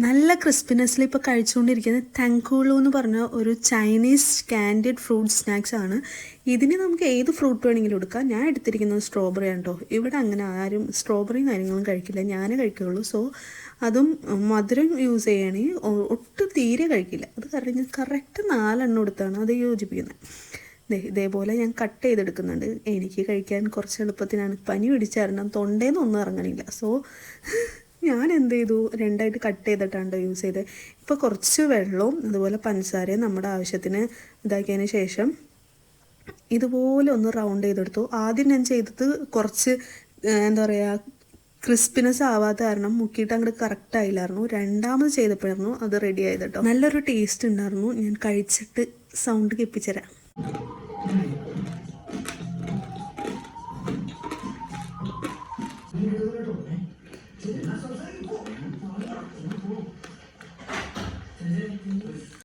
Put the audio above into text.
നല്ല ക്രിസ്പിനെസ്സിൽ ഇപ്പോൾ കഴിച്ചുകൊണ്ടിരിക്കുന്നത് തങ്കൂളു എന്ന് പറഞ്ഞ ഒരു ചൈനീസ് കാൻഡിഡ് ഫ്രൂട്ട് സ്നാക്സ് ആണ്. ഇതിന് നമുക്ക് ഏത് ഫ്രൂട്ട് വേണമെങ്കിലും എടുക്കാം. ഞാൻ എടുത്തിരിക്കുന്നത് സ്ട്രോബെറി ആണ് കേട്ടോ. ഇവിടെ അങ്ങനെ ആരും സ്ട്രോബെറിയും കാര്യങ്ങളും കഴിക്കില്ല, ഞാൻ കഴിക്കുകയുള്ളൂ. സോ അതും മധുരം യൂസ് ചെയ്യുകയാണെങ്കിൽ ഒട്ടും തീരെ കഴിക്കില്ല. അത് കറക്റ്റ് 4 എടുത്താണ് അത് യോജിപ്പിക്കുന്നത്. ഇതേപോലെ ഞാൻ കട്ട് ചെയ്തെടുക്കുന്നുണ്ട്. എനിക്ക് കഴിക്കാൻ കുറച്ച് എളുപ്പത്തിനാണ്. പനി പിടിച്ചായിരുന്നു, തൊണ്ടേന്ന് ഒന്നും ഇറങ്ങണില്ല. സോ ഞാൻ എന്ത് ചെയ്തു, 2ആയിട്ട് കട്ട് ചെയ്തിട്ടാണ് യൂസ് ചെയ്തത്. ഇപ്പോൾ കുറച്ച് വെള്ളവും അതുപോലെ പഞ്ചസാരയും നമ്മുടെ ആവശ്യത്തിന് ഇതാക്കിയതിന് ശേഷം ഇതുപോലെ ഒന്ന് റൗണ്ട് ചെയ്തെടുത്തു. ആദ്യം ഞാൻ ചെയ്തത് കുറച്ച് എന്താ പറയുക, ക്രിസ്പിനെസ് ആവാത്ത കാരണം മുക്കിയിട്ട് അങ്ങോട്ട് കറക്റ്റ് ആയില്ലായിരുന്നു. രണ്ടാമത് ചെയ്തപ്പോഴായിരുന്നു അത് റെഡി ആയത് കേട്ടോ. നല്ലൊരു ടേസ്റ്റ് ഉണ്ടായിരുന്നു. ഞാൻ കഴിച്ചിട്ട് സൗണ്ട് കേൾപ്പിച്ചുതരാം.